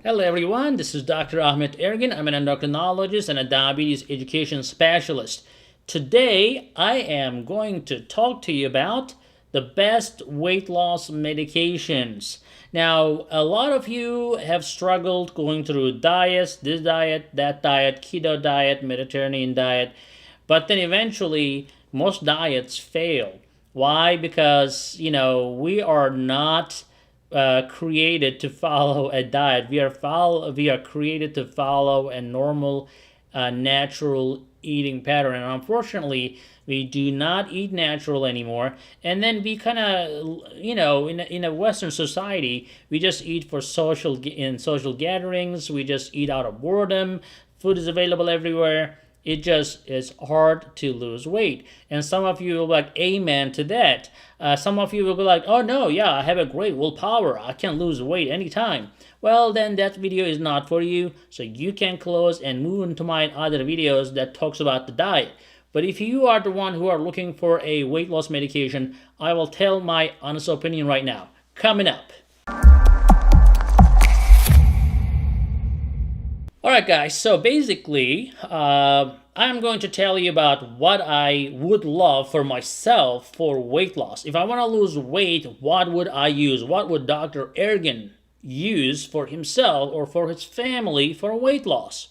Hello everyone, this is Dr. Ahmed Ergin. I'm an endocrinologist and a diabetes education specialist. Today, I am going to talk to you about the best weight loss medications. Now, a lot of you have struggled going through diets, this diet, that diet, keto diet, Mediterranean diet, but then eventually most diets fail. Why? Because, we are not created to follow a diet. We are created to follow a normal, natural eating pattern. And unfortunately, we do not eat natural anymore. And then we kind of, in a Western society, we just eat for social gatherings. We just eat out of boredom. Food is available everywhere. It just is hard to lose weight. And some of you will be like, amen to that. Some of you will be like, oh no, yeah, I have a great willpower. I can lose weight anytime. Well, then that video is not for you. So you can close and move into my other videos that talks about the diet. But if you are the one who are looking for a weight loss medication, I will tell my honest opinion right now. Coming up. Alright guys, so basically, I'm going to tell you about what I would love for myself for weight loss. If I want to lose weight, what would I use? What would Dr. Ergin use for himself or for his family for weight loss?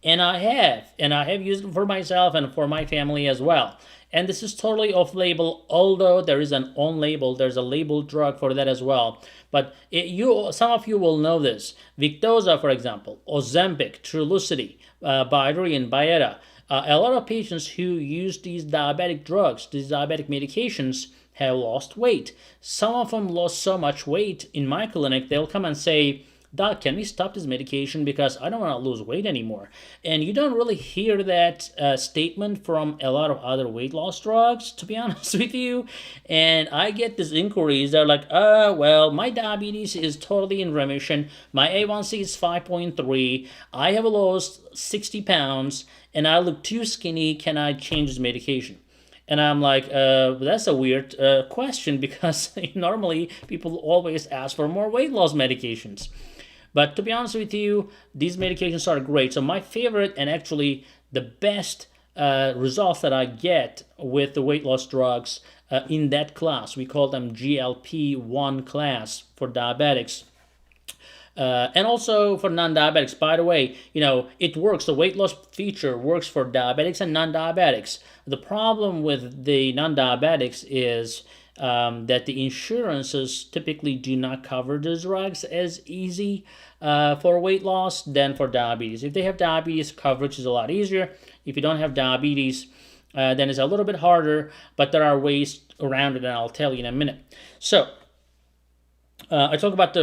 And I have used it for myself and for my family as well. And this is totally off-label, although there's a labeled drug for that as well. But some of you will know this. Victoza, for example, Ozempic, Trulicity, Bydureon, and Byetta. A lot of patients who use these diabetic drugs, these diabetic medications, have lost weight. Some of them lost so much weight in my clinic, they'll come and say, Doc, can we stop this medication because I don't want to lose weight anymore? And you don't really hear that statement from a lot of other weight loss drugs, to be honest with you. And I get these inquiries. They're like, well, my diabetes is totally in remission. My A1C is 5.3. I have lost 60 pounds and I look too skinny. Can I change this medication? And I'm like, that's a weird question because normally people always ask for more weight loss medications. But to be honest with you, these medications are great. So my favorite and actually the best results that I get with the weight loss drugs in that class, we call them GLP-1 class for diabetics. And also for non-diabetics. By the way, it works. The weight loss feature works for diabetics and non-diabetics. The problem with the non-diabetics is that the insurances typically do not cover those drugs as easy for weight loss than for diabetes. If they have diabetes, coverage is a lot easier. If you don't have diabetes, then it's a little bit harder, but there are ways around it, and I'll tell you in a minute. So, I talk about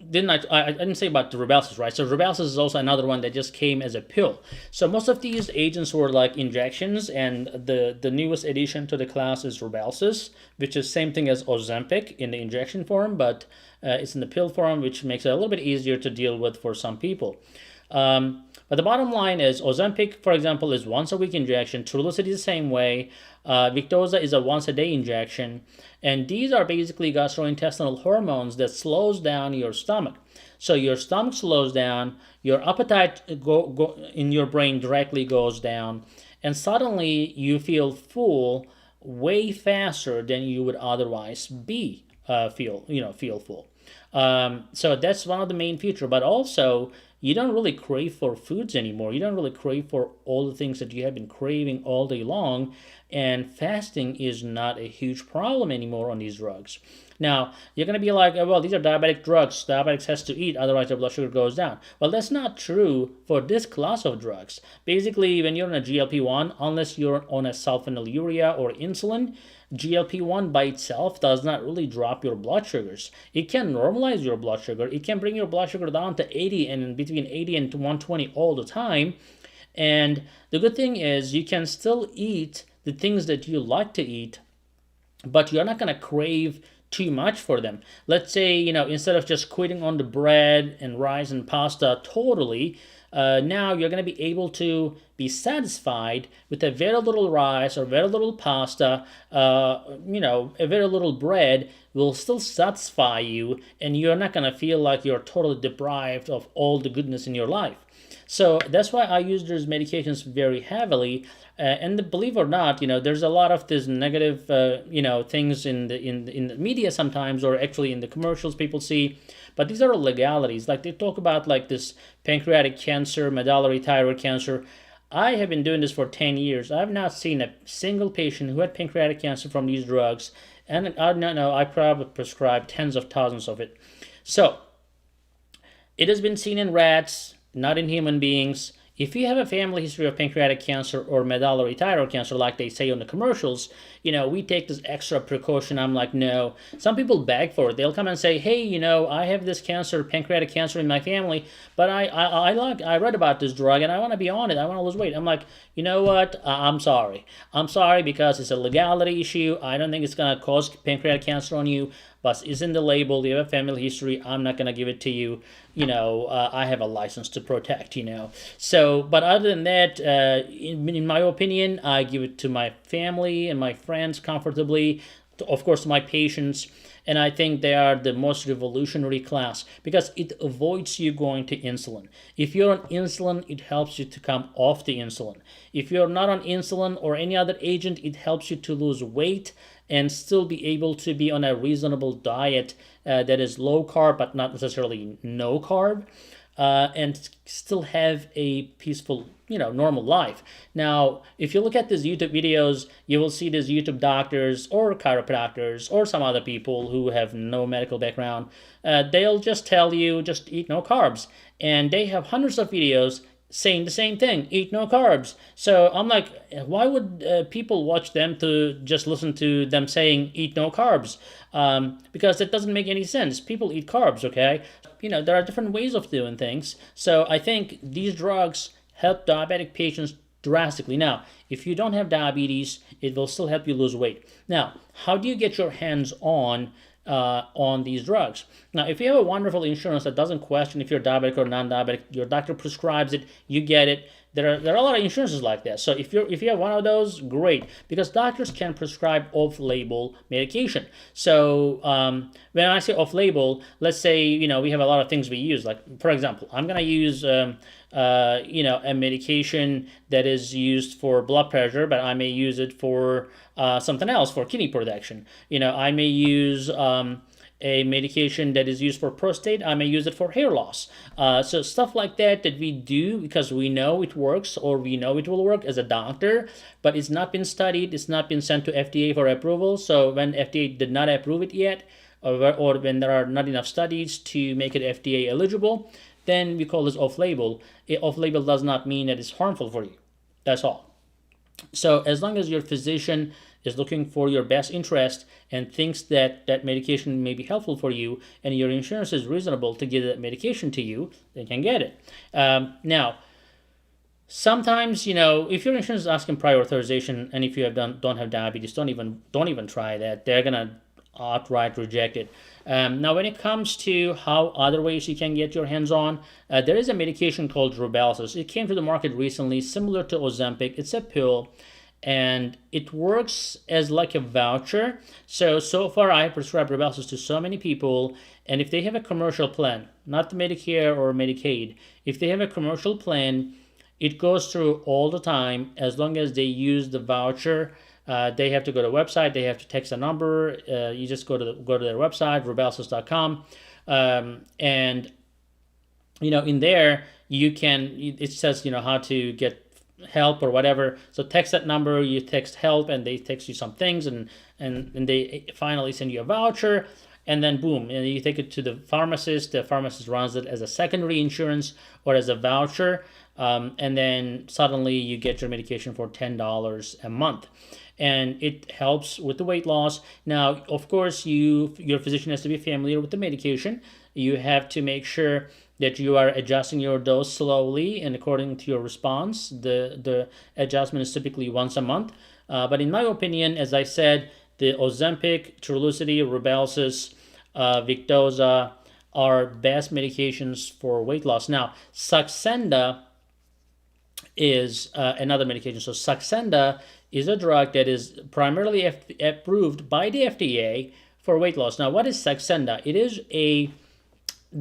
I didn't say about the Rybelsus, right? So Rybelsus is also another one that just came as a pill. So most of these agents were like injections, and the newest addition to the class is Rybelsus, which is same thing as Ozempic in the injection form, but it's in the pill form, which makes it a little bit easier to deal with for some people. But the bottom line is Ozempic, for example, is once a week injection. Trulicity is the same way. Victoza is a once a day injection. And these are basically gastrointestinal hormones that slows down your stomach. So your stomach slows down, your appetite in your brain directly goes down, and suddenly you feel full way faster than you would otherwise feel full. So that's one of the main features. But also, you don't really crave for foods anymore. You don't really crave for all the things that you have been craving all day long. And fasting is not a huge problem anymore on these drugs. Now, you're going to be like, well, these are diabetic drugs. Diabetics has to eat, otherwise their blood sugar goes down. Well, that's not true for this class of drugs. Basically, when you're on a GLP-1, unless you're on a sulfonylurea or insulin, GLP-1 by itself does not really drop your blood sugars. It can normalize your blood sugar. It can bring your blood sugar down to 80 and between 80 and 120 all the time. And the good thing is you can still eat the things that you like to eat, but you're not going to crave too much for them. Let's say, instead of just quitting on the bread and rice and pasta totally, now you're going to be able to be satisfied with a very little rice or very little pasta, a very little bread will still satisfy you, and you're not going to feel like you're totally deprived of all the goodness in your life. So that's why I use those medications very heavily. And believe it or not, there's a lot of this negative, things in the media sometimes, or actually in the commercials people see. But these are legalities. Like they talk about like this pancreatic cancer, medullary thyroid cancer. I have been doing this for 10 years. I've not seen a single patient who had pancreatic cancer from these drugs. And I don't know, I probably prescribed tens of thousands of it. So it has been seen in rats, not in human beings. If you have a family history of pancreatic cancer or medullary thyroid cancer, like they say on the commercials, we take this extra precaution. I'm like, no. Some people beg for it. They'll come and say, hey, I have this cancer, pancreatic cancer in my family, but I read about this drug and I want to be on it. I want to lose weight. I'm like, you know what? I'm sorry. I'm sorry because it's a legality issue. I don't think it's going to cause pancreatic cancer on you, but it's in the label. You have a family history. I'm not going to give it to you. I have a license to protect, So, but other than that, in my opinion, I give it to my family and my friends comfortably, of course, my patients, and I think they are the most revolutionary class because it avoids you going to insulin. If you're on insulin, it helps you to come off the insulin. If you're not on insulin or any other agent, it helps you to lose weight and still be able to be on a reasonable diet that is low carb but not necessarily no carb, and still have a peaceful, normal life. Now, if you look at these YouTube videos, you will see these YouTube doctors or chiropractors or some other people who have no medical background. They'll just tell you, just eat no carbs. And they have hundreds of videos saying the same thing, eat no carbs. So I'm like, why would people watch them to just listen to them saying eat no carbs? Because it doesn't make any sense. People eat carbs, okay? There are different ways of doing things. So I think these drugs help diabetic patients drastically. Now, if you don't have diabetes, it will still help you lose weight. Now, how do you get your hands on these drugs? Now, if you have a wonderful insurance that doesn't question if you're diabetic or non-diabetic, your doctor prescribes it, you get it. There are a lot of insurances like that. So if you have one of those, great, because doctors can prescribe off-label medication. So when I say off-label, let's say we have a lot of things we use. Like for example, I'm gonna use a medication that is used for blood pressure, but I may use it for something else, for kidney protection. I may use a medication that is used for prostate. I may use it for hair loss. So stuff like that we do because we know it works or we know it will work as a doctor, but it's not been studied. It's not been sent to FDA for approval. So when FDA did not approve it yet, or when there are not enough studies to make it FDA eligible, then we call this off-label. Off-label does not mean that it's harmful for you. That's all. So as long as your physician is looking for your best interest and thinks that that medication may be helpful for you and your insurance is reasonable to give that medication to you, they can get it. Now, sometimes, if your insurance is asking prior authorization and if you don't have diabetes, don't even try that. They're gonna outright reject it. Now, when it comes to how other ways you can get your hands on, there is a medication called Rybelsus. It came to the market recently, similar to Ozempic. It's a pill, and it works as like a voucher. So far I have prescribed Rybelsus to so many people, and if they have a commercial plan, not the Medicare or Medicaid, if they have a commercial plan, it goes through all the time as long as they use the voucher. They have to go to the website, they have to text a number, you just go to their website, rybelsus.com, and in there it says how to get help or whatever. So text that number, you text help, and they text you some things, and they finally send you a voucher, and then boom, and you take it to the pharmacist. The pharmacist runs it as a secondary insurance or as a voucher, and then suddenly you get your medication for $10 a month. And it helps with the weight loss. Now, of course, your physician has to be familiar with the medication. You have to make sure that you are adjusting your dose slowly and according to your response. The adjustment is typically once a month. But in my opinion, as I said, the Ozempic, Trulicity, Rybelsus, Victoza are best medications for weight loss. Now, Saxenda is another medication. So Saxenda is a drug that is primarily approved by the FDA for weight loss. Now, what is Saxenda? It is a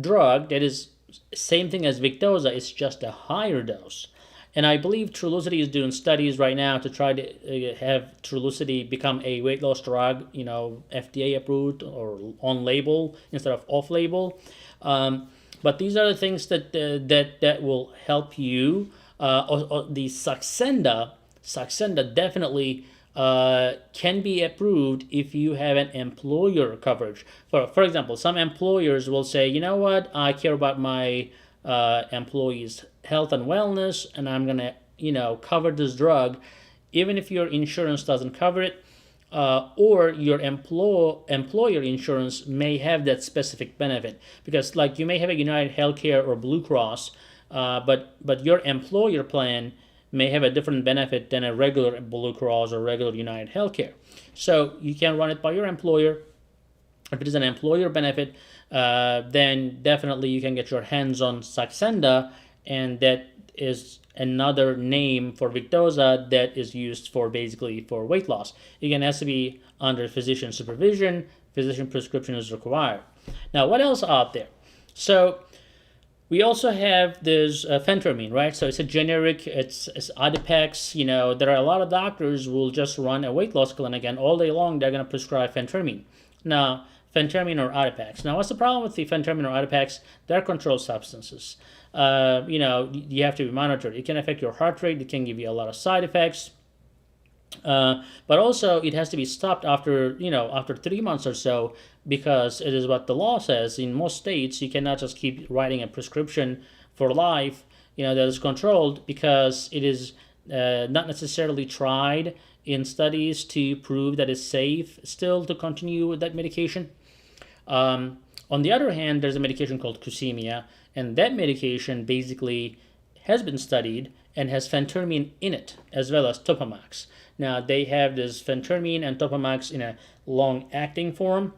drug that is same thing as Victoza. It's just a higher dose. And I believe Trulicity is doing studies right now to try to have Trulicity become a weight loss drug, FDA approved or on label instead of off label. But these are the things that will help you. The Saxenda definitely can be approved if you have an employer coverage. For example, some employers will say, you know what, I care about my employees' health and wellness, and I'm gonna, cover this drug, even if your insurance doesn't cover it, or your employer insurance may have that specific benefit, because like you may have a United Healthcare or Blue Cross, but your employer plan may have a different benefit than a regular Blue Cross or regular United Healthcare. So you can run it by your employer. If it is an employer benefit, then definitely you can get your hands on Saxenda, and that is another name for Victoza that is used for basically for weight loss. Again, it has to be under physician supervision. Physician prescription is required. Now, what else out there? So we also have this Phentermine, right? So it's a generic, it's Adipex. There are a lot of doctors who will just run a weight loss clinic, and all day long they're going to prescribe Phentermine. Now, Phentermine or Adipex. Now, what's the problem with the Phentermine or Adipex? They're controlled substances. You have to be monitored. It can affect your heart rate. It can give you a lot of side effects. But also, it has to be stopped after 3 months or so, because it is what the law says. In most states, you cannot just keep writing a prescription for life, that is controlled, because it is not necessarily tried in studies to prove that it's safe still to continue with that medication. On the other hand, there's a medication called Qsymia, and that medication basically has been studied and has phentermine in it, as well as Topamax. Now, they have this phentermine and Topamax in a long-acting form,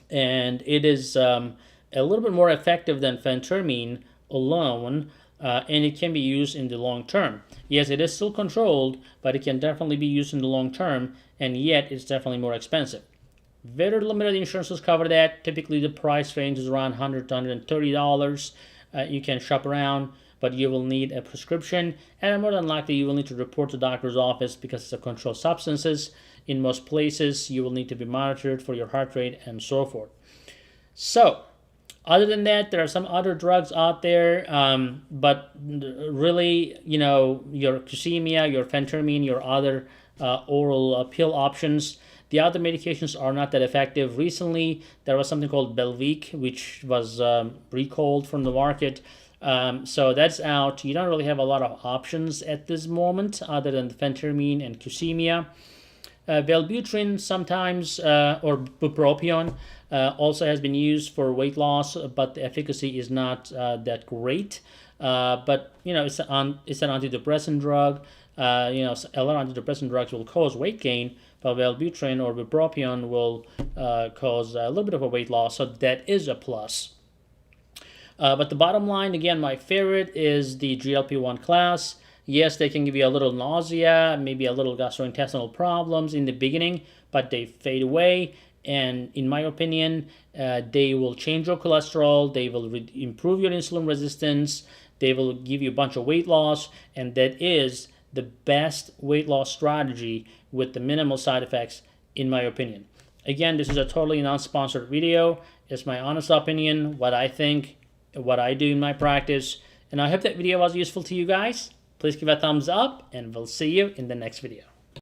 and it is a little bit more effective than phentermine alone, and it can be used in the long term. Yes, it is still controlled, but it can definitely be used in the long term, and yet it's definitely more expensive. Very limited insurances cover that. Typically, the price range is around $100 to $130. You can shop around, but you will need a prescription, and more than likely you will need to report to the doctor's office, because it's a controlled substances. In most places, you will need to be monitored for your heart rate and so forth. So, other than that, there are some other drugs out there, but really, your Qsymia, your Phentermine, your other oral pill options, the other medications are not that effective. Recently, there was something called Belviq, which was recalled from the market. So that's out. You don't really have a lot of options at this moment other than the Phentermine and Qsymia. Wellbutrin sometimes, or bupropion, also has been used for weight loss, but the efficacy is not that great. But it's an antidepressant drug. A lot of antidepressant drugs will cause weight gain, but Wellbutrin or bupropion will cause a little bit of a weight loss, so that is a plus. But the bottom line, again, my favorite is the GLP-1 class. Yes, they can give you a little nausea, maybe a little gastrointestinal problems in the beginning, but they fade away. And in my opinion, they will change your cholesterol, they will improve your insulin resistance, they will give you a bunch of weight loss, and that is the best weight loss strategy with the minimal side effects, in my opinion. Again, this is a totally non-sponsored video. It's my honest opinion, what I think, what I do in my practice, and I hope that video was useful to you guys. Please give a thumbs up, and we'll see you in the next video.